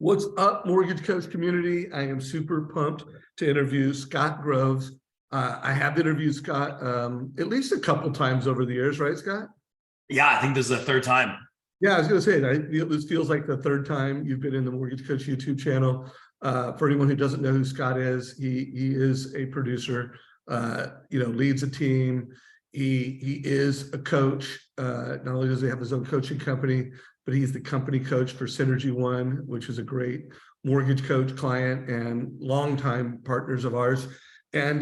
What's up, Mortgage Coach community? I am super pumped to interview Scott Groves. I have interviewed Scott at least a couple times over the years, right, Scott? Yeah, I think this is the third time. Yeah, I was going to say, this feels like the third time you've been in the Mortgage Coach YouTube channel. For anyone who doesn't know who Scott is, he is a producer, leads a team. He is a coach. Not only does he have his own coaching company, but he's the company coach for Synergy One, which is a great mortgage coach client and longtime partners of ours. And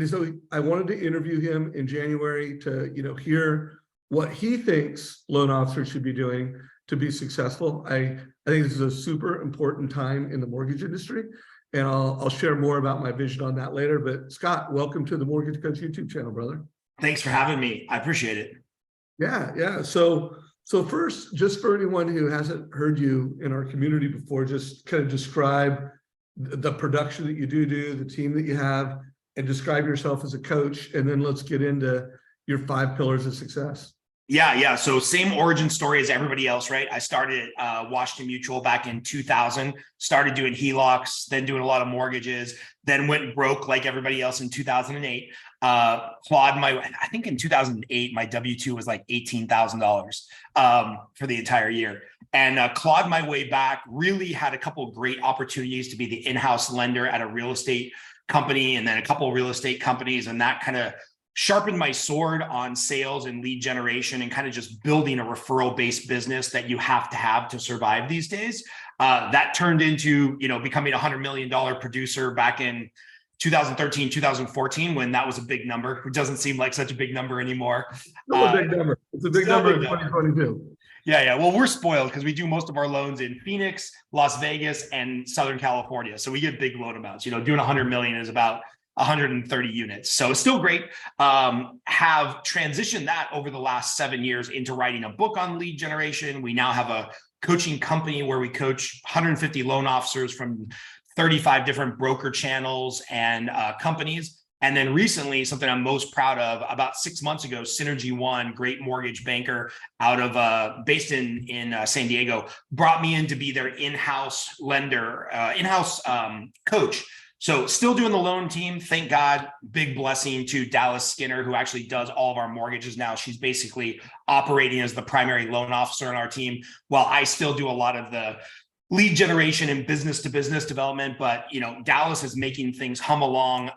so I wanted to interview him in January to hear what he thinks loan officers should be doing to be successful. I think this is a super important time in the mortgage industry, and I'll share more about my vision on that later. But Scott, welcome to the Mortgage Coach YouTube channel, brother. Thanks for having me. I appreciate it. Yeah. So first, just for anyone who hasn't heard you in our community before, just kind of describe the production that you do, the team that you have, and describe yourself as a coach. And then let's get into your 5 pillars of success. Yeah. So same origin story as everybody else, right? I started at Washington Mutual back in 2000, started doing HELOCs, then doing a lot of mortgages, then went broke like everybody else in 2008. I think in 2008, my W-2 was like $18,000 for the entire year. And clawed my way back, really had a couple of great opportunities to be the in-house lender at a real estate company and then a couple of real estate companies. And that kind of sharpened my sword on sales and lead generation and kind of just building a referral-based business that you have to survive these days. That turned into, becoming a $100 million producer back in 2013, 2014, when that was a big number. It doesn't seem like such a big number anymore. Still a big number. It's a big number in 2022. Yeah. Well, we're spoiled because we do most of our loans in Phoenix, Las Vegas, and Southern California. So we get big loan amounts. Doing 100 million is about 130 units. So it's still great. Have transitioned that over the last 7 years into writing a book on lead generation. We now have a coaching company where we coach 150 loan officers from 35 different broker channels and companies. And then recently, something I'm most proud of, about 6 months ago, Synergy One, great mortgage banker out of based in San Diego, brought me in to be their in-house lender, in-house coach. So still doing the loan team, thank God. Big blessing to Dallas Skinner, who actually does all of our mortgages now. She's basically operating as the primary loan officer on our team, while I still do a lot of the lead generation and business to business development. But Dallas is making things hum along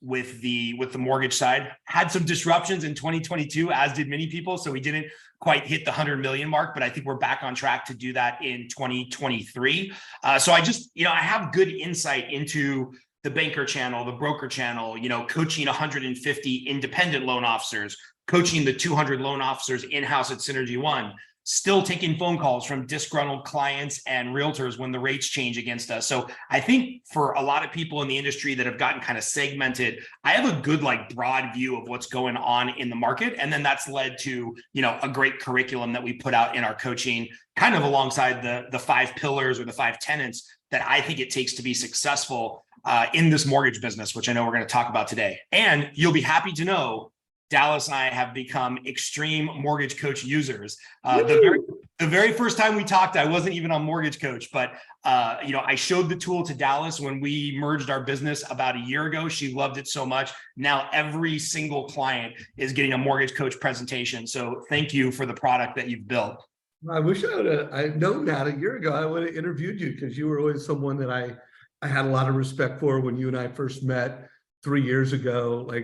with the mortgage side. Had some disruptions in 2022, as did many people. So we didn't quite hit the 100 million mark, but I think we're back on track to do that in 2023. So I have good insight into the banker channel, the broker channel, coaching 150 independent loan officers, coaching the 200 loan officers in-house at Synergy One, still taking phone calls from disgruntled clients and realtors when the rates change against us. So I think for a lot of people in the industry that have gotten kind of segmented, I have a good broad view of what's going on in the market. And then that's led to, a great curriculum that we put out in our coaching, kind of alongside the 5 pillars or the 5 tenets that I think it takes to be successful in this mortgage business, which I know we're going to talk about today. And you'll be happy to know Dallas and I have become extreme Mortgage Coach users. The very first time we talked, I wasn't even on Mortgage Coach, but I showed the tool to Dallas when we merged our business about a year ago. She loved it so much. Now every single client is getting a Mortgage Coach presentation. So thank you for the product that you've built. I wish I'd known that a year ago. I would have interviewed you because you were always someone that I had a lot of respect for when you and I first met 3 years ago. I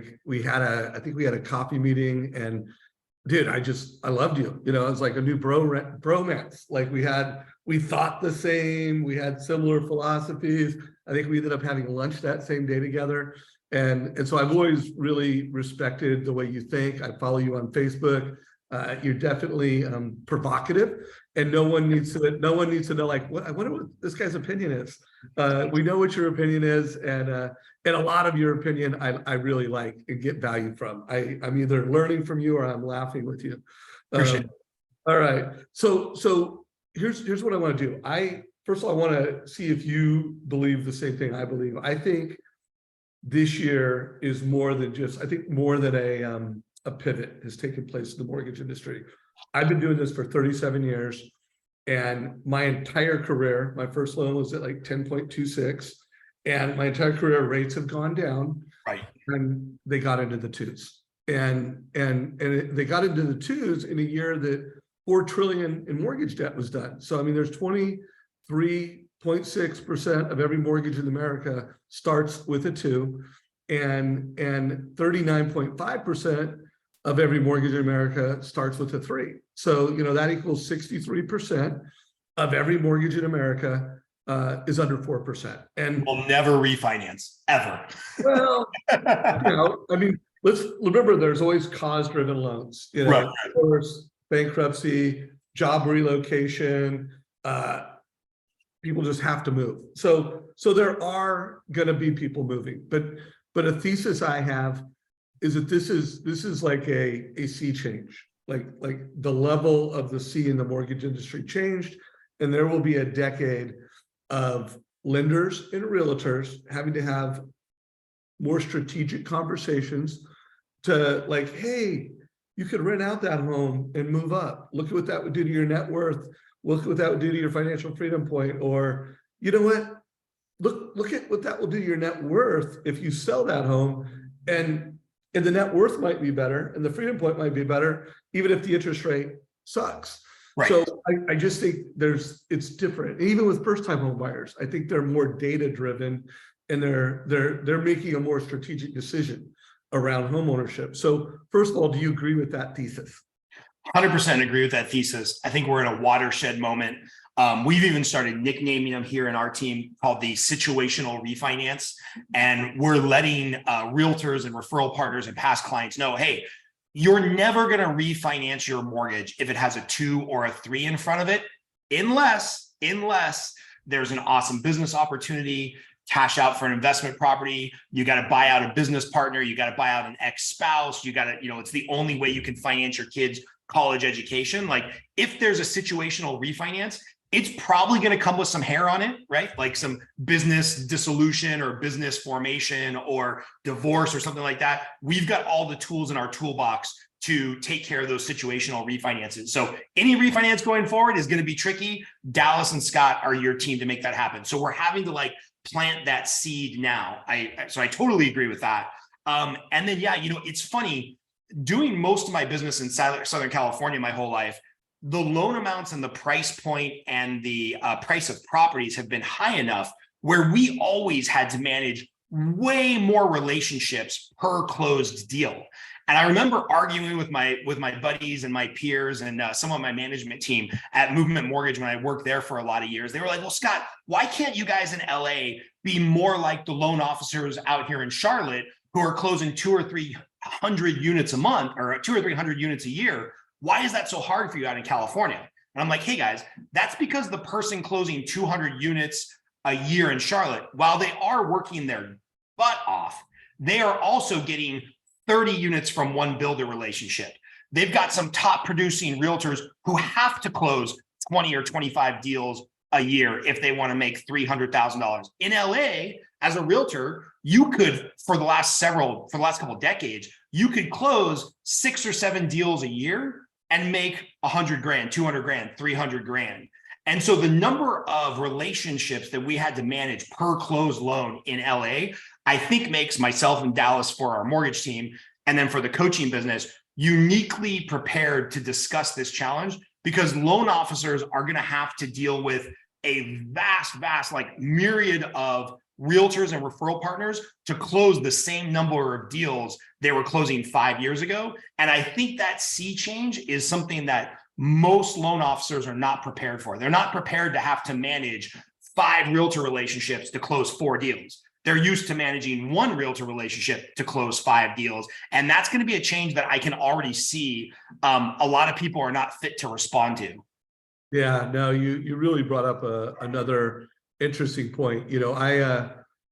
think we had a coffee meeting, and dude, I loved you. It was like a new bromance. We thought the same, we had similar philosophies. I think we ended up having lunch that same day together. And so I've always really respected the way you think. I follow you on Facebook. You're definitely provocative, and no one needs to know I wonder what this guy's opinion is. We know what your opinion is, and a lot of your opinion I really like and get value from. I'm either learning from you or I'm laughing with you. Appreciate it. All right, so here's what I want to do. First of all, I want to see if you believe the same thing I believe. I think this year is more than a pivot has taken place in the mortgage industry. I've been doing this for 37 years. And my entire career, my first loan was at like 10.26, and my entire career rates have gone down. Right. And they got into the twos, and they got into the twos in a year that 4 trillion in mortgage debt was done. So I mean, there's 23.6% of every mortgage in America starts with a 2, and 39.5% of every mortgage in America starts with a 3. So that equals 63% of every mortgage in America is under 4%. And we'll never refinance ever. Well, I mean, let's remember there's always cause-driven loans, Right. divorce, bankruptcy, job relocation, people just have to move. So there are going to be people moving, but a thesis I have is that this is like a sea change, like the level of the sea in the mortgage industry changed, and there will be a decade of lenders and realtors having to have more strategic conversations to like, hey, you could rent out that home and move up. Look at what that would do to your net worth. Look at what that would do to your financial freedom point. Or, you know what? Look at what that will do to your net worth if you sell that home, and the net worth might be better and the freedom point might be better, even if the interest rate sucks. Right. So I just think it's different. Even with first-time home buyers, I think they're more data-driven, and they're making a more strategic decision around home ownership. So first of all, do you agree with that thesis? 100% agree with that thesis. I think we're in a watershed moment. We've even started nicknaming them here in our team called the situational refinance. And we're letting realtors and referral partners and past clients know, hey, you're never going to refinance your mortgage if it has a 2 or a 3 in front of it, unless there's an awesome business opportunity, cash out for an investment property, you got to buy out a business partner, you got to buy out an ex-spouse, you got to, it's the only way you can finance your kids' college education. Like if there's a situational refinance, it's probably going to come with some hair on it, right? Like some business dissolution or business formation or divorce or something like that. We've got all the tools in our toolbox to take care of those situational refinances. So any refinance going forward is going to be tricky. Dallas and Scott are your team to make that happen. So we're having to like plant that seed now. So I totally agree with that. And then, yeah, it's funny, doing most of my business in Southern California my whole life, the loan amounts and the price point and the price of properties have been high enough where we always had to manage way more relationships per closed deal. And I remember arguing with my buddies and my peers and some of my management team at Movement Mortgage when I worked there for a lot of years. They were like, well, Scott, why can't you guys in LA be more like the loan officers out here in Charlotte who are closing 200 or 300 units a month or 200 or 300 units a year? Why is that so hard for you out in California? And I'm like, hey guys, that's because the person closing 200 units a year in Charlotte, while they are working their butt off, they are also getting 30 units from one builder relationship. They've got some top producing realtors who have to close 20 or 25 deals a year if they want to make $300,000. In LA, as a realtor, you could, for the last couple of decades, you could close 6 or 7 deals a year and make 100 grand, 200 grand, 300 grand. And so the number of relationships that we had to manage per closed loan in LA, I think makes myself and Dallas for our mortgage team, and then for the coaching business, uniquely prepared to discuss this challenge, because loan officers are going to have to deal with a vast, like myriad of realtors and referral partners to close the same number of deals they were closing 5 years ago. And I think that sea change is something that most loan officers are not prepared for. They're not prepared to have to manage 5 realtor relationships to close 4 deals. They're used to managing 1 realtor relationship to close 5 deals. And that's going to be a change that I can already see a lot of people are not fit to respond to. Yeah, no, you really brought up another interesting point. I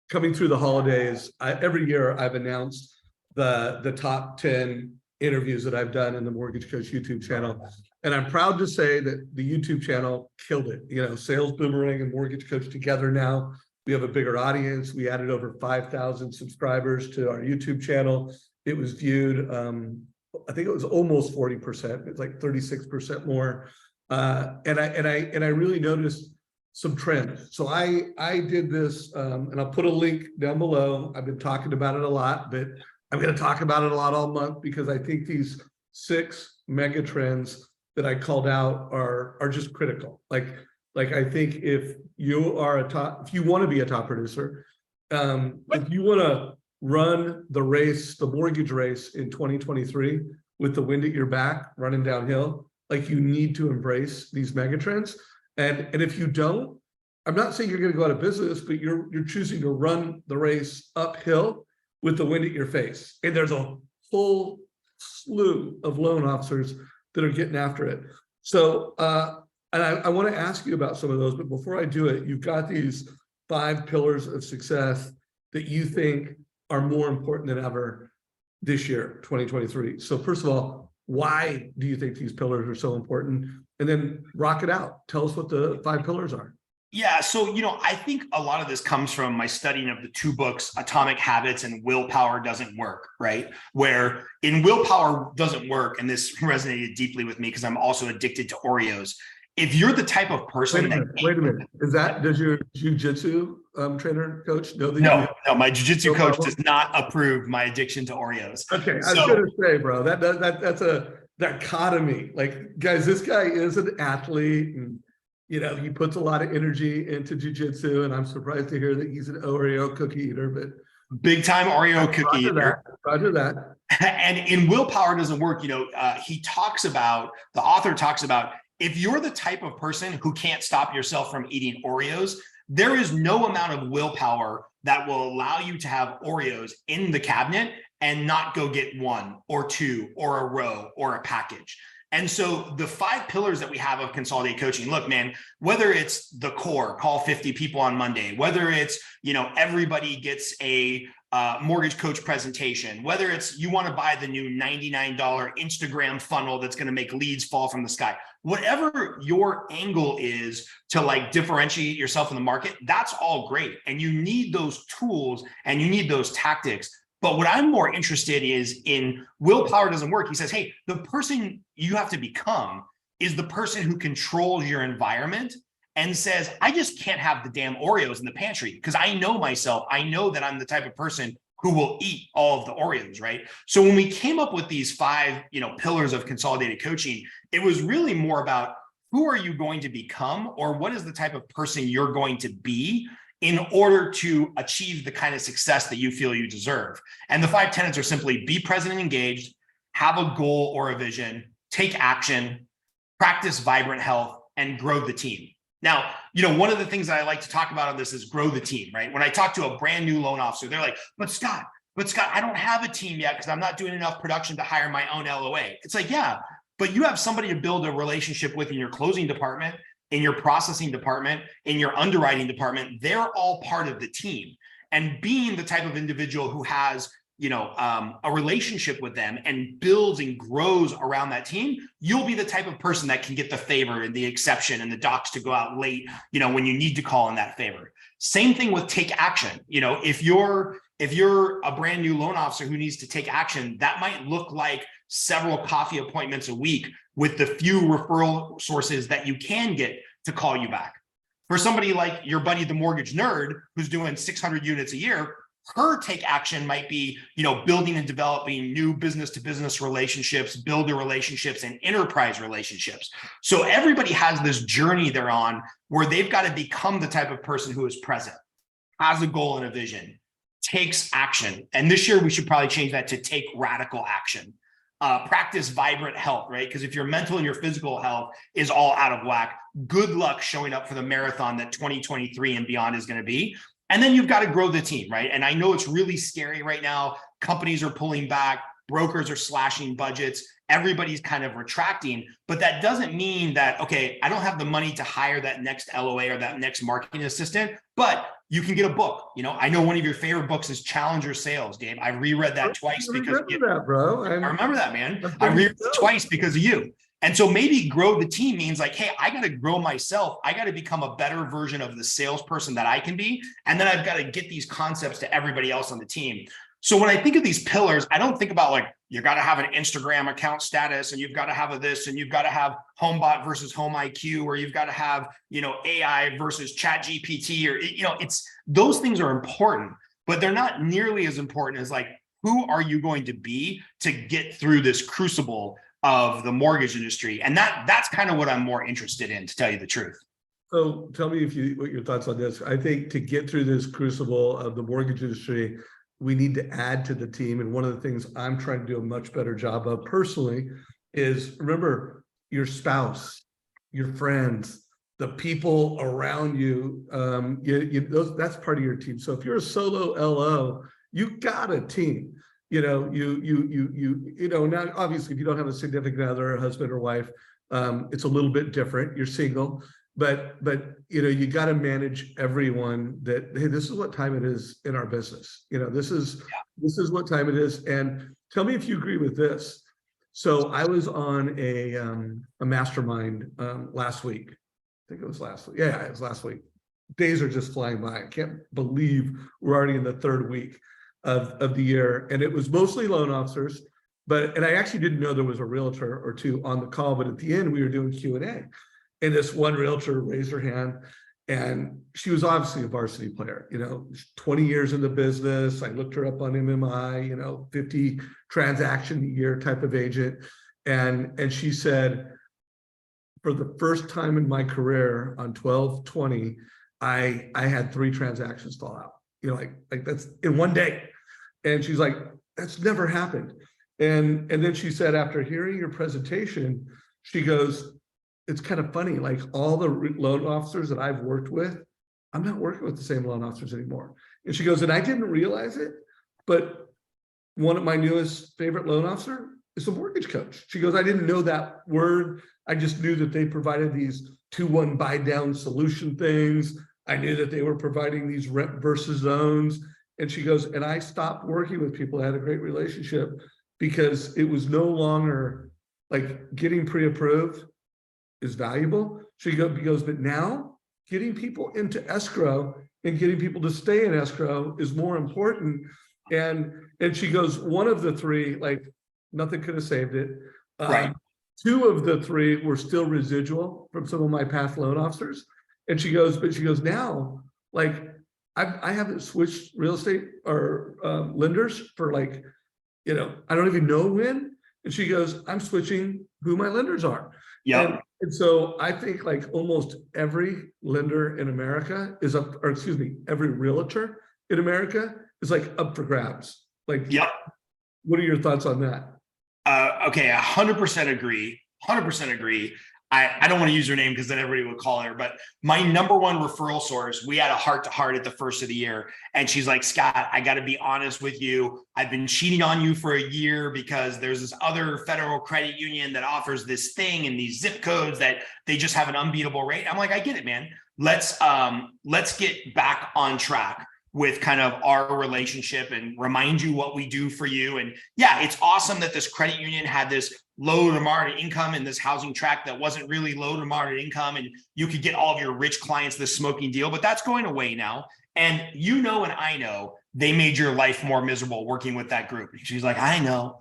coming through the holidays, every year I've announced the top 10 interviews that I've done in the Mortgage Coach YouTube channel. And I'm proud to say that the YouTube channel killed it. Sales Boomerang and Mortgage Coach together now, we have a bigger audience. We added over 5,000 subscribers to our YouTube channel. It was viewed, I think it was almost 40%. It's like 36% more And I really noticed some trends. So I did this, and I'll put a link down below. I've been talking about it a lot, but I'm going to talk about it a lot all month because I think these 6 mega trends that I called out are just critical. Like I think if you are if you want to be a top producer, if you want to run the race, the mortgage race in 2023 with the wind at your back, running downhill, like you need to embrace these mega trends. And if you don't, I'm not saying you're going to go out of business, but you're choosing to run the race uphill with the wind at your face. And there's a whole slew of loan officers that are getting after it. So, and I want to ask you about some of those, but before I do it, you've got these 5 pillars of success that you think are more important than ever this year, 2023. So first of all, why do you think these pillars are so important? And then rock it out. Tell us what the 5 pillars are. Yeah. So, I think a lot of this comes from my studying of the 2 books, Atomic Habits and Willpower Doesn't Work, right? Where in Willpower Doesn't Work, and this resonated deeply with me because I'm also addicted to Oreos. If you're the type of person wait a minute. Does your jiu-jitsu trainer coach know that? No, my jiu-jitsu coach does not approve my addiction to Oreos. Okay. I was going to say, bro, that's a dichotomy. Like, guys, this guy is an athlete and, he puts a lot of energy into jiu-jitsu, and I'm surprised to hear that he's an Oreo cookie eater, but big time Oreo cookie eater. Roger that. And in Willpower Doesn't Work, the author talks about, if you're the type of person who can't stop yourself from eating Oreos, there is no amount of willpower that will allow you to have Oreos in the cabinet and not go get 1 or 2 or a row or a package. And so the 5 pillars that we have of consolidated coaching, look, man, whether it's the core, call 50 people on Monday, whether it's, everybody gets a mortgage coach presentation, whether it's you want to buy the new $99 Instagram funnel that's going to make leads fall from the sky, whatever your angle is to differentiate yourself in the market, that's all great. And you need those tools and you need those tactics. But what I'm more interested is in Willpower Doesn't Work. He says, hey, the person you have to become is the person who controls your environment and says, I just can't have the damn Oreos in the pantry because I know myself. I know that I'm the type of person who will eat all of the Oreos, right? So when we came up with these 5, pillars of consolidated coaching, it was really more about who are you going to become, or what is the type of person you're going to be in order to achieve the kind of success that you feel you deserve. And the 5 tenets are simply be present and engaged, have a goal or a vision, take action, practice vibrant health, and grow the team. Now, one of the things that I like to talk about on this is grow the team, right? When I talk to a brand new loan officer, they're like, but Scott, I don't have a team yet because I'm not doing enough production to hire my own LOA. It's like, yeah, but you have somebody to build a relationship with in your closing department, in your processing department, in your underwriting department. They're all part of the team. And being the type of individual who has a relationship with them and builds and grows around that team, you'll be the type of person that can get the favor and the exception and the docs to go out late, when you need to call in that favor. Same thing with take action. If you're a brand new loan officer who needs to take action, that might look like several coffee appointments a week with the few referral sources that you can get to call you back. For somebody like your buddy, the mortgage nerd, who's doing 600 units a year, her take action might be, building and developing new business-to-business relationships, builder relationships, and enterprise relationships. So everybody has this journey they're on where they've got to become the type of person who is present, has a goal and a vision, takes action. And this year we should probably change that to take radical action. Practice vibrant health, right? Because if your mental and your physical health is all out of whack, good luck showing up for the marathon that 2023 and beyond is going to be. And then you've got to grow the team, right? And I know it's really scary right now. Companies are pulling back, brokers are slashing budgets, everybody's kind of retracting, but that doesn't mean that, okay, I don't have the money to hire that next LOA or that next marketing assistant, but you can get a book. I know one of your favorite books is Challenger Sales, Dave. I reread that twice because of you. That, bro. I remember that, man. I reread it twice because of you. And so maybe grow the team means like, hey, I got to grow myself. I got to become a better version of the salesperson that I can be. And then I've got to get these concepts to everybody else on the team. So when I think of these pillars, I don't think about like, you got to have an Instagram account status, and you've got to have a this, and you've got to have HomeBot versus Home IQ, or you've got to have, AI versus Chat GPT, or, it's, those things are important, but they're not nearly as important as like, who are you going to be to get through this crucible of the mortgage industry? And that's kind of what I'm more interested in, to tell you the truth. So tell me what your thoughts on this. I think to get through this crucible of the mortgage industry, we need to add to the team. And one of the things I'm trying to do a much better job of personally is, remember, your spouse, your friends, the people around you, that's part of your team. So if you're a solo LO, you got a team. Now obviously if you don't have a significant other, a husband or wife, it's a little bit different. You're single. But you got to manage everyone that, hey, this is what time it is in our business. This is what time it is. And tell me if you agree with this. So I was on a mastermind last week. I think it was last week. Yeah, it was last week. Days are just flying by. I can't believe we're already in the third week of the year. And it was mostly loan officers, and I actually didn't know there was a realtor or two on the call, but at the end we were doing Q&A. And this one realtor raised her hand, and she was obviously a varsity player, 20 years in the business. I looked her up on MMI, 50 transaction a year type of agent. And she said, for the first time in my career on 12/20, I had 3 transactions fall out, like that's in one day. And she's like, that's never happened. And then she said, after hearing your presentation, she goes, it's kind of funny, like all the loan officers that I've worked with, I'm not working with the same loan officers anymore. And she goes, and I didn't realize it, but one of my newest favorite loan officer is a mortgage coach. She goes, I didn't know that word. I just knew that they provided these 2-1 buy down solution things. I knew that they were providing these rent versus zones. And she goes, and I stopped working with people that had a great relationship because it was no longer like getting pre-approved is valuable. She goes, but now getting people into escrow and getting people to stay in escrow is more important. And she goes, one of the 3, like nothing could have saved it. Right. 2 of the 3 were still residual from some of my past loan officers. And she goes, now, like I haven't switched real estate or lenders for like, I don't even know when. And she goes, I'm switching who my lenders are. Yeah. And so I think like almost every lender in America is up, or excuse me, every realtor in America is like up for grabs. Like, what are your thoughts on that? Okay, 100% agree. 100% agree. I don't want to use her name because then everybody would call her, but my number one referral source, we had a heart-to-heart at the first of the year. And she's like, Scott, I got to be honest with you. I've been cheating on you for a year because there's this other federal credit union that offers this thing and these zip codes that they just have an unbeatable rate. I'm like, I get it, man. Let's get back on track with kind of our relationship and remind you what we do for you. And yeah, it's awesome that this credit union had this low to moderate income in this housing tract that wasn't really low to moderate income, and you could get all of your rich clients this smoking deal, but that's going away now. And and I know they made your life more miserable working with that group. She's like, I know.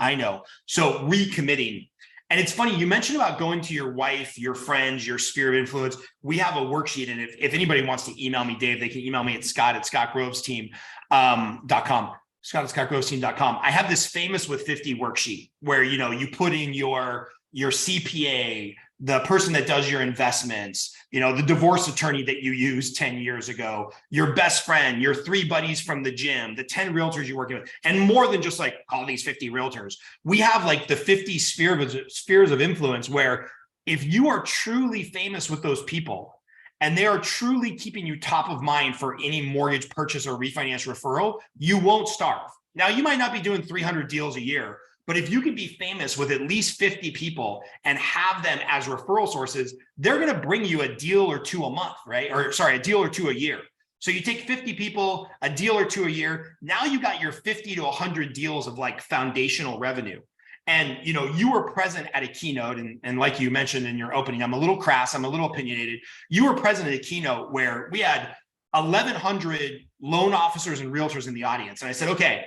So recommitting. And it's funny, you mentioned about going to your wife, your friends, your sphere of influence. We have a worksheet. And if anybody wants to email me, Dave, they can email me at scott@scottgrovesteam.com. Scott@scottgrovesteam.com. I have this famous with 50 worksheet where, you put in your CPA, the person that does your investments, the divorce attorney that you used 10 years ago, your best friend, your 3 buddies from the gym, the 10 realtors you're working with, and more than just like all these 50 realtors. We have like the 50 spheres of influence where if you are truly famous with those people, and they are truly keeping you top of mind for any mortgage purchase or refinance referral, you won't starve. Now, you might not be doing 300 deals a year, but if you can be famous with at least 50 people and have them as referral sources, they're going to bring you a deal or 2 a month, right? Or sorry, a deal or 2 a year. So you take 50 people, a deal or 2 a year. Now you got your 50 to 100 deals of like foundational revenue. And, you were present at a keynote, and like you mentioned in your opening, I'm a little crass, I'm a little opinionated. You were present at a keynote where we had 1,100 loan officers and realtors in the audience. And I said, okay,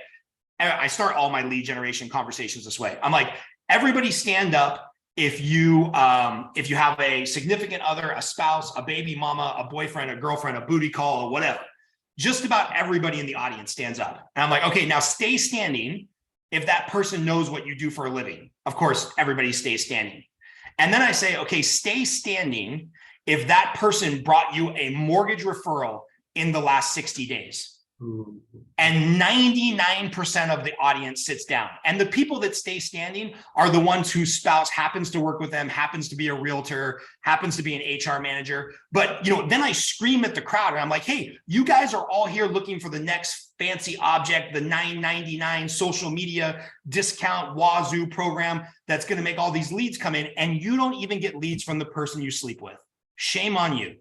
I start all my lead generation conversations this way. I'm like, everybody stand up if you have a significant other, a spouse, a baby mama, a boyfriend, a girlfriend, a booty call, or whatever. Just about everybody in the audience stands up. And I'm like, okay, now stay standing if that person knows what you do for a living. Of course, everybody stays standing. And then I say, okay, stay standing if that person brought you a mortgage referral in the last 60 days. And 99% of the audience sits down. And the people that stay standing are the ones whose spouse happens to work with them, happens to be a realtor, happens to be an HR manager. But then I scream at the crowd and I'm like, hey, you guys are all here looking for the next fancy object, the $9.99 social media discount wazoo program that's going to make all these leads come in. And you don't even get leads from the person you sleep with. Shame on you.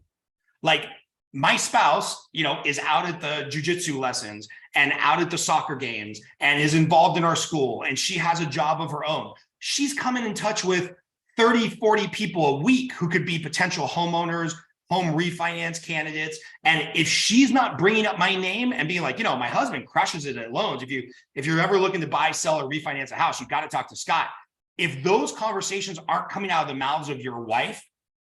Like, my spouse, is out at the jujitsu lessons and out at the soccer games and is involved in our school, and she has a job of her own. She's coming in touch with 30, 40 people a week who could be potential homeowners, home refinance candidates. And if she's not bringing up my name and being like, my husband crushes it at loans. If you're ever looking to buy, sell, or refinance a house, you've got to talk to Scott. If those conversations aren't coming out of the mouths of your wife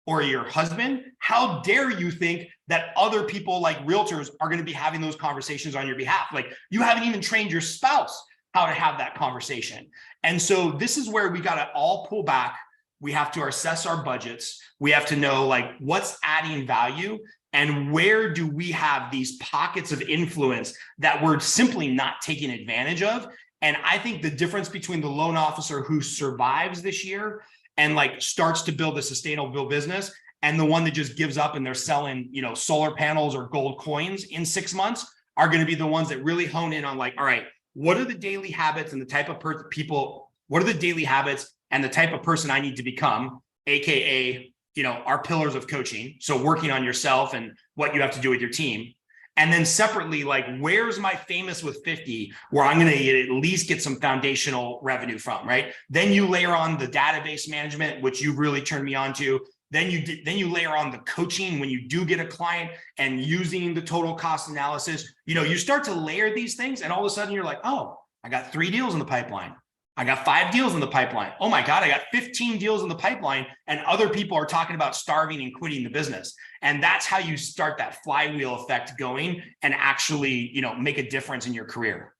or your husband, how dare you think that other people like realtors are going to be having those conversations on your behalf? Like, you haven't even trained your spouse how to have that conversation. And so this is where we got to all pull back. We have to assess our budgets. We have to know what's adding value and where do we have these pockets of influence that we're simply not taking advantage of. And I think the difference between the loan officer who survives this year and starts to build a sustainable business and the one that just gives up and they're selling, solar panels or gold coins in 6 months are going to be the ones that really hone in on all right, what are the daily habits and the type of people, what are the daily habits and the type of person I need to become, AKA, our pillars of coaching. So working on yourself and what you have to do with your team. And then separately, where's my famous with 50 where I'm going to at least get some foundational revenue from, right? Then you layer on the database management, which you've really turned me on to. Then you layer on the coaching when you do get a client and using the total cost analysis. You start to layer these things and all of a sudden you're like, oh, I got 3 deals in the pipeline. I got 5 deals in the pipeline. Oh my God, I got 15 deals in the pipeline, and other people are talking about starving and quitting the business. And that's how you start that flywheel effect going and actually, make a difference in your career.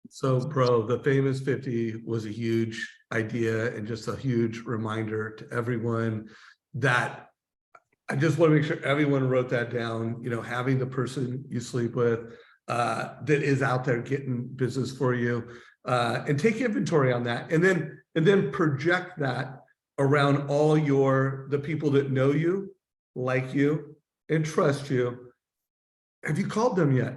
So, bro, the famous 50 was a huge idea and just a huge reminder to everyone that I just want to make sure everyone wrote that down, having the person you sleep with that is out there getting business for you. And take inventory on that, and then project that around all the people that know you, like you, and trust you. Have you called them yet?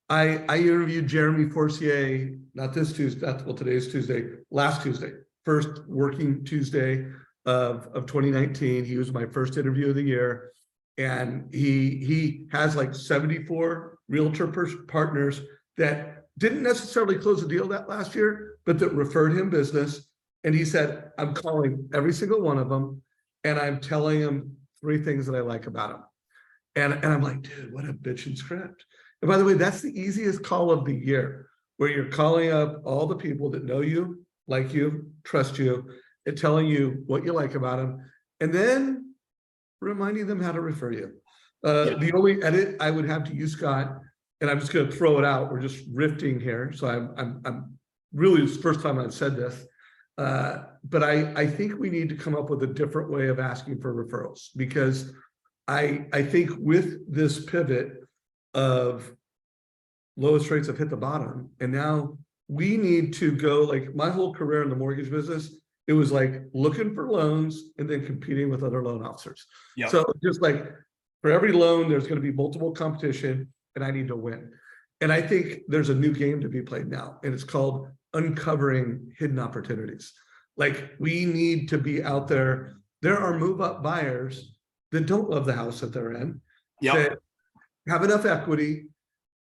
I interviewed Jeremy Forcier, not this Tuesday, today's Tuesday, last Tuesday, first working Tuesday of 2019. He was my first interview of the year, and he has 74 realtor partners that didn't necessarily close a deal that last year, but that referred him business. And he said, I'm calling every single one of them and I'm telling them 3 things that I like about them. And I'm like, dude, what a bitchin' script. And by the way, that's the easiest call of the year, where you're calling up all the people that know you, like you, trust you, and telling you what you like about them, and then reminding them how to refer you. The only edit I would have to you, Scott, and I'm just going to throw it out. We're just riffing here. So I'm really, it's the first time I've said this, but I think we need to come up with a different way of asking for referrals, because I think with this pivot of lowest rates have hit the bottom, and now we need to go, my whole career in the mortgage business, it was looking for loans and then competing with other loan officers. Yep. So just for every loan, there's going to be multiple competition, and I need to win. And I think there's a new game to be played now, and it's called uncovering hidden opportunities. We need to be out there. There are move-up buyers that don't love the house that they're in, that have enough equity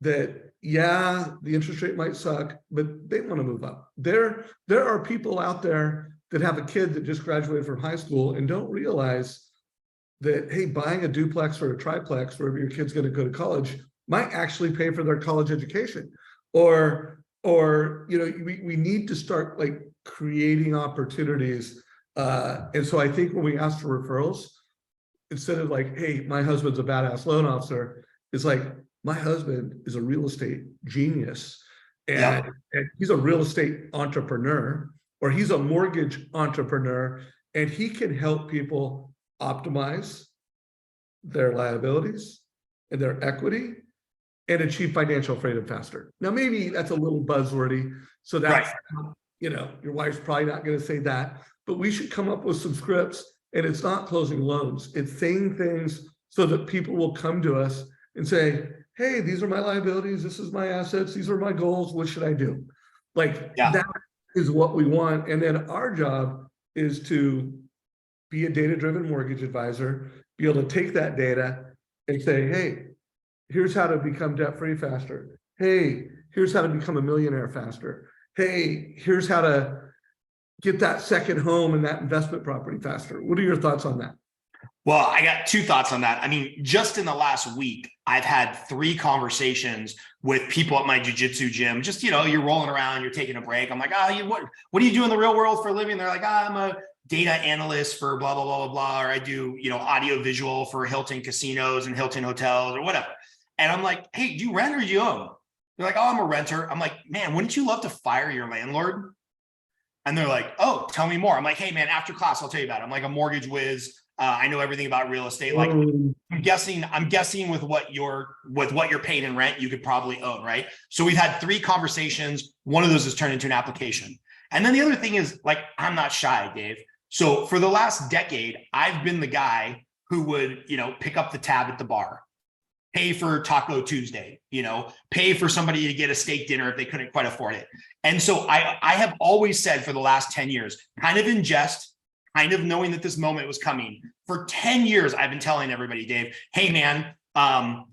that, the interest rate might suck, but they want to move up. There are people out there that have a kid that just graduated from high school and don't realize that, hey, buying a duplex or a triplex wherever your kid's going to go to college might actually pay for their college education. Or or, you know, we need to start like creating opportunities. And so I think when we ask for referrals, instead of like, hey, my husband's a badass loan officer, it's like, my husband is a real estate genius, and, Yep. and he's a real estate entrepreneur, or he's a mortgage entrepreneur, and he can help people optimize their liabilities and their equity and achieve financial freedom faster. Now, maybe that's a little buzzwordy. So that's, Right. you know, your wife's probably not going to say that, but we should come up with some scripts, and it's not closing loans. It's saying things so that people will come to us and say, hey, these are my liabilities. This is my assets. These are my goals. What should I do? Like Yeah. that is what we want. And then our job is to be a data-driven mortgage advisor, be able to take that data and say, hey, here's how to become debt-free faster. Hey, here's how to become a millionaire faster. Hey, here's how to get that second home and that investment property faster. What are your thoughts on that? Well, I got two thoughts on that. I mean, just in the last week, I've had 3 conversations with people at my jujitsu gym. Just, you know, you're rolling around, you're taking a break. I'm like, what do you do in the real world for a living? They're like, I'm a data analyst for blah, blah, blah, blah, blah. Or I do, you know, audio visual for Hilton casinos and Hilton hotels or whatever. And I'm like, hey, do you rent or do you own? They're like, oh, I'm a renter. I'm like, man, wouldn't you love to fire your landlord? And they're like, oh, tell me more. I'm like, hey, man, after class, I'll tell you about it. I'm like a mortgage whiz. I know everything about real estate. Like, I'm guessing with what you're paying in rent, you could probably own, right? So we've had 3 conversations. One of those has turned into an application. And then the other thing is, like, I'm not shy, Dave. So for the last decade, I've been the guy who would, you know, pick up the tab at the bar, pay for Taco Tuesday, you know, pay for somebody to get a steak dinner if they couldn't quite afford it. And so I have always said for the last 10 years, kind of in jest, kind of knowing that this moment was coming, for 10 years, I've been telling everybody, Dave, hey, man, I'm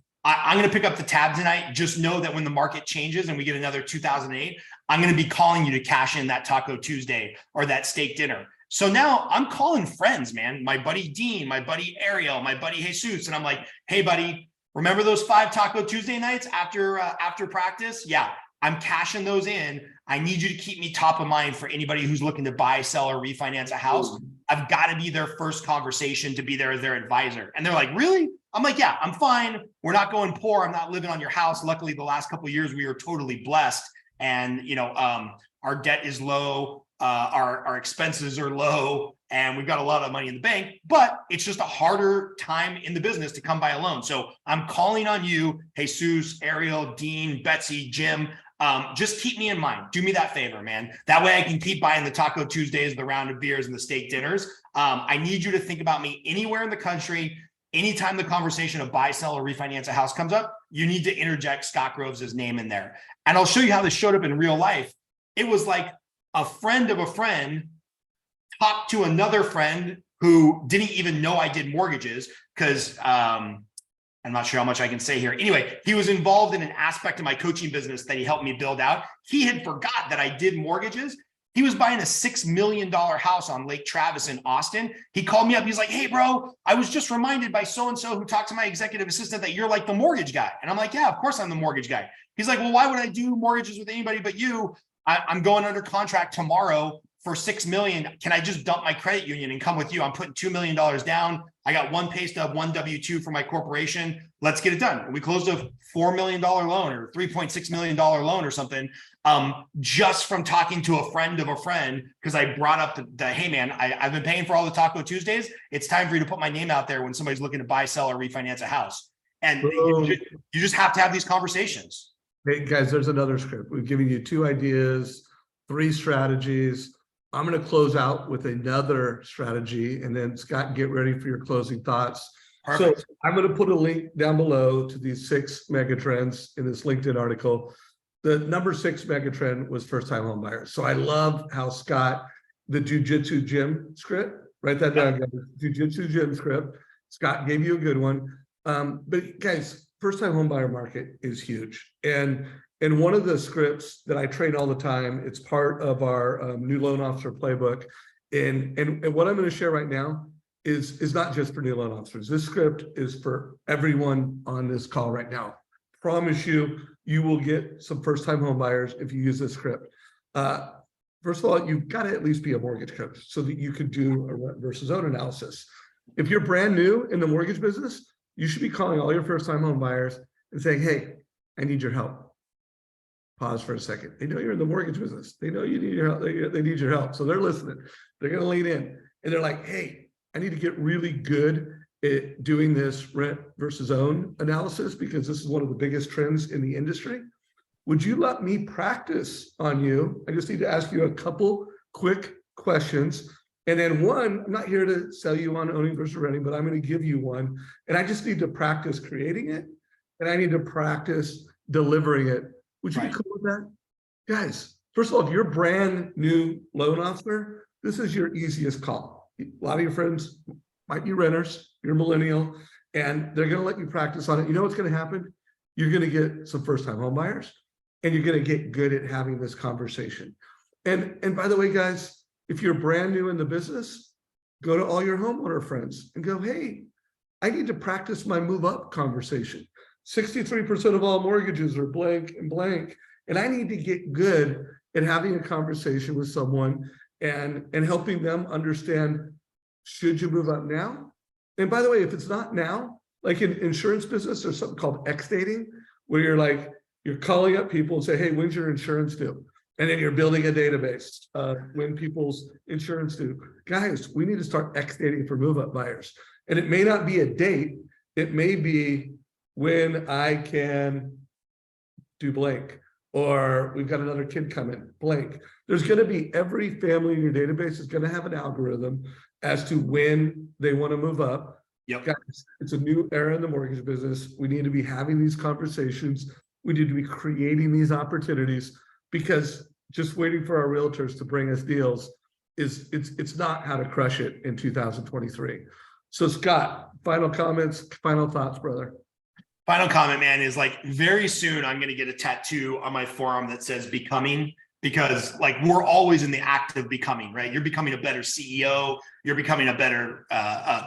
going to pick up the tab tonight. Just know that when the market changes and we get another 2008, I'm going to be calling you to cash in that Taco Tuesday or that steak dinner. So now I'm calling friends, man, my buddy Dean, my buddy Ariel, my buddy Jesus. And I'm like, hey, buddy, remember those 5 Taco Tuesday nights after practice? Yeah, I'm cashing those in. I need you to keep me top of mind for anybody who's looking to buy, sell, or refinance a house. I've got to be their first conversation, to be there as their advisor. And they're like, really? I'm like, yeah, I'm fine. We're not going poor. I'm not living on your house. Luckily, the last couple of years, we were totally blessed. And, you know, our debt is low. Our expenses are low, and we've got a lot of money in the bank, but it's just a harder time in the business to come by a loan. So I'm calling on you, Jesus, Ariel, Dean, Betsy, Jim. Just keep me in mind. Do me that favor, man. That way I can keep buying the Taco Tuesdays, the round of beers, and the steak dinners. I need you to think about me anywhere in the country. Anytime the conversation of buy, sell, or refinance a house comes up, you need to interject Scott Groves' name in there. And I'll show you how this showed up in real life. It was like a friend of a friend talked to another friend who didn't even know I did mortgages, because I'm not sure how much I can say here. Anyway, he was involved in an aspect of my coaching business that he helped me build out. He had forgot that I did mortgages. He was buying a $6 million house on Lake Travis in Austin. He called me up. He's like, hey, bro, I was just reminded by so-and-so who talked to my executive assistant that you're like the mortgage guy. And I'm like, yeah, of course I'm the mortgage guy. He's like, well, why would I do mortgages with anybody but you? I'm going under contract tomorrow for $6 million. Can I just dump my credit union and come with you? I'm putting $2 million down. I got 1 pay stub, 1 W-2 for my corporation. Let's get it done. We closed a $4 million loan or $3.6 million loan or something, just from talking to a friend of a friend, because I brought up the hey, man, I've been paying for all the Taco Tuesdays. It's time for you to put my name out there when somebody's looking to buy, sell, or refinance a house. And you just have to have these conversations. Hey, guys, there's another script. We've given you 2 ideas, 3 strategies. I'm going to close out with another strategy, and then Scott, get ready for your closing thoughts. Perfect. So I'm going to put a link down below to these 6 megatrends in this LinkedIn article. The number 6 megatrend was first-time home buyers. So I love how Scott, the jujitsu gym script, write that down, guys. Jujitsu gym script. Scott gave you a good one. But guys, first-time home buyer market is huge. And one of the scripts that I train all the time, it's part of our new loan officer playbook. And what I'm going to share right now is not just for new loan officers. This script is for everyone on this call right now. promise you, you will get some first-time home buyers if you use this script. First of all, you've got to at least be a mortgage coach so that you could do a rent versus own analysis. If you're brand new in the mortgage business, you should be calling all your first-time home buyers and saying, hey, I need your help. Pause for a second. They know you're in the mortgage business. They know you need your help. They need your help. So they're listening. They're going to lean in and they're like, hey, I need to get really good at doing this rent versus own analysis because this is one of the biggest trends in the industry. Would you let me practice on you? I just need to ask you a couple quick questions. And then one, I'm not here to sell you on owning versus renting, but I'm going to give you one. And I just need to practice creating it. And I need to practice delivering it. Would you be cool with that? Guys, first of all, if you're a brand new loan officer, this is your easiest call. A lot of your friends might be renters, you're a millennial, and they're going to let you practice on it. You know what's going to happen? You're going to get some first-time home buyers, and you're going to get good at having this conversation. And by the way, guys, if you're brand new in the business, go to all your homeowner friends and go, hey, I need to practice my move up conversation. 63% of all mortgages are blank and blank. And I need to get good at having a conversation with someone and helping them understand, should you move up now? And by the way, if it's not now, like in insurance business, there's something called X dating, where you're calling up people and say, hey, when's your insurance due? And then you're building a database of when people's insurance due. Guys, we need to start X dating for move up buyers. And it may not be a date. It may be when I can do blank, or we've got another kid coming, blank. There's going to be every family in your database is going to have an algorithm as to when they want to move up. Yep. Guys, it's a new era in the mortgage business. We need to be having these conversations. We need to be creating these opportunities, because just waiting for our realtors to bring us deals it's not how to crush it in 2023. So Scott, final comments, final thoughts, brother. Final comment, man, is like very soon I'm going to get a tattoo on my forearm that says becoming, because like we're always in the act of becoming, right? You're becoming a better CEO. You're becoming a better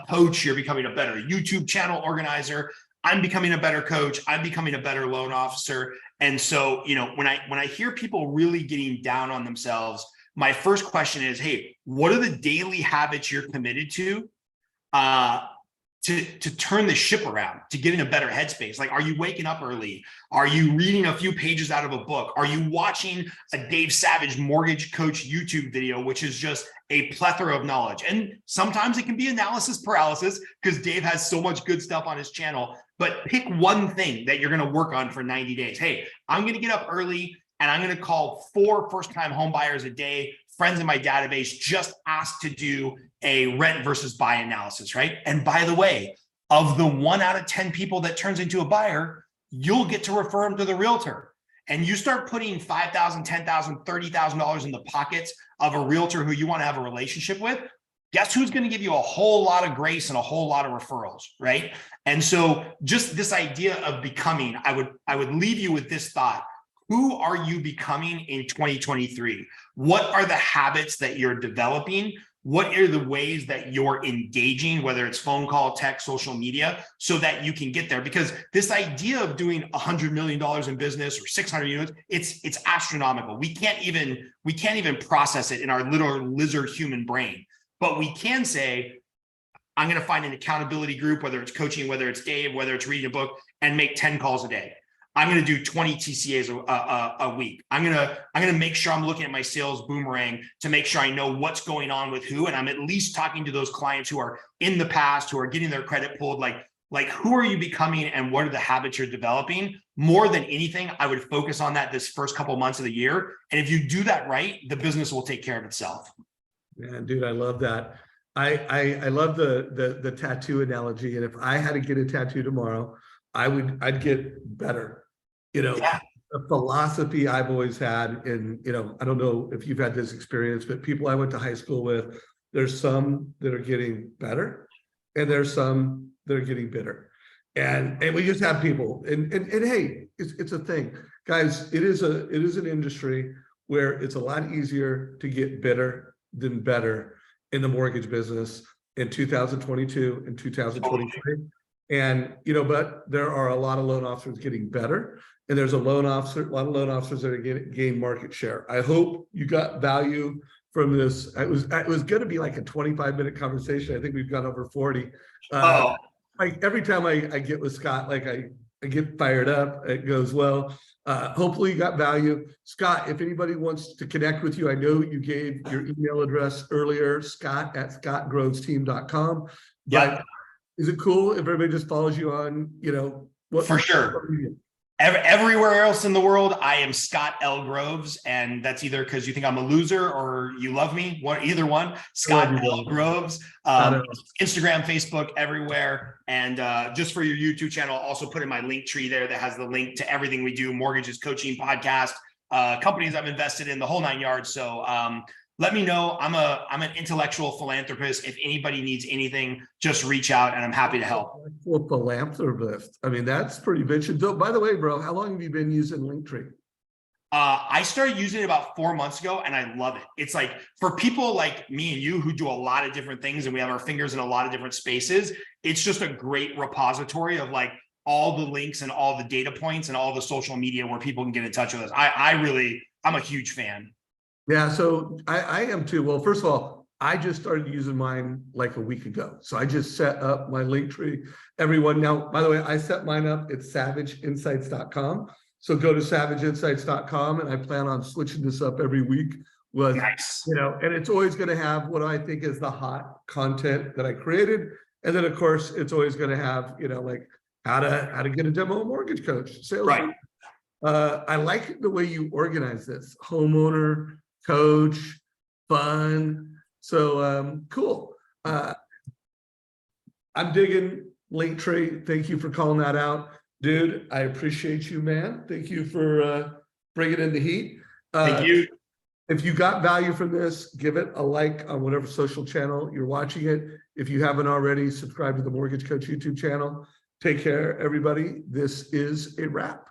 coach. You're becoming a better YouTube channel organizer. I'm becoming a better coach. I'm becoming a better loan officer. And so, you know, when I hear people really getting down on themselves, my first question is, hey, what are the daily habits you're committed to turn the ship around, to get in a better headspace? Like, are you waking up early? Are you reading a few pages out of a book? Are you watching a Dave Savage Mortgage Coach YouTube video, which is just a plethora of knowledge? And sometimes it can be analysis paralysis because Dave has so much good stuff on his channel, but pick one thing that you're going to work on for 90 days. Hey, I'm going to get up early and I'm going to call 4 first-time home buyers a day, friends in my database, just asked to do a rent versus buy analysis, right? And by the way, of the 1 out of 10 people that turns into a buyer, you'll get to refer them to the realtor. And you start putting $5,000, $10,000, $30,000 in the pockets of a realtor who you want to have a relationship with. Guess who's going to give you a whole lot of grace and a whole lot of referrals, right? And so just this idea of becoming, I would leave you with this thought. Who are you becoming in 2023? What are the habits that you're developing? What are the ways that you're engaging, whether it's phone call, text, social media, so that you can get there? Because this idea of doing $100 million in business or 600 units, it's astronomical. We can't even process it in our little lizard human brain. But we can say, I'm going to find an accountability group, whether it's coaching, whether it's Dave, whether it's reading a book, and make 10 calls a day. I'm going to do 20 TCAs a week. I'm going to make sure I'm looking at my sales Boomerang to make sure I know what's going on with who. And I'm at least talking to those clients who are in the past, who are getting their credit pulled. Like who are you becoming and what are the habits you're developing? More than anything, I would focus on that this first couple of months of the year. And if you do that right, the business will take care of itself. Man, dude, I love that. I love the tattoo analogy. And if I had to get a tattoo tomorrow, I'd get better. You know, Yeah. The philosophy I've always had, and I don't know if you've had this experience, but people I went to high school with, there's some that are getting better, and there's some that are getting bitter, and we just have people, and hey, it's a thing, guys. It is an industry where it's a lot easier to get bitter than better in the mortgage business in 2022 and 2023. And, but there are a lot of loan officers getting better. And there's a lot of loan officers that are gain market share. I hope you got value from this. It was going to be like a 25-minute conversation. I think we've gone over 40. Like every time I get with Scott, like I get fired up, it goes well. Hopefully you got value. Scott, if anybody wants to connect with you, I know you gave your email address earlier, scott@scottgrovesteam.com. Yeah. Is it cool if everybody just follows you on, what? For sure. Everywhere else in the world, I am Scott L. Groves, and that's either because you think I'm a loser or you love me. Either one. Scott L. Groves, Instagram, Facebook, everywhere. And just for your YouTube channel, I'll also put in my link tree there that has the link to everything we do: mortgages, coaching, podcast, companies I've invested in, the whole 9 yards. So let me know. I'm an intellectual philanthropist. If anybody needs anything, just reach out and I'm happy to help. Philanthropist. I mean, that's pretty bitchin'. So, by the way, bro, how long have you been using Linktree? I started using it about 4 months ago and I love it. It's like for people like me and you who do a lot of different things and we have our fingers in a lot of different spaces, it's just a great repository of like all the links and all the data points and all the social media where people can get in touch with us. I'm a huge fan. Yeah, so I am too. Well, first of all, I just started using mine like a week ago. So I just set up my Linktree. Everyone now, by the way, I set mine up at savageinsights.com. So go to savageinsights.com and I plan on switching this up every week with, nice. And it's always going to have what I think is the hot content that I created. And then of course, it's always going to have, like how to get a demo of Mortgage Coach. Sales. Right. I like the way you organize this: homeowner, coach, fun. So cool. I'm digging Linktree. Thank you for calling that out, dude. I appreciate you, man. Thank you for bringing in the heat. Thank you. If you got value from this, give it a like on whatever social channel you're watching it. If you haven't already, subscribe to the Mortgage Coach YouTube channel. Take care, everybody. This is a wrap.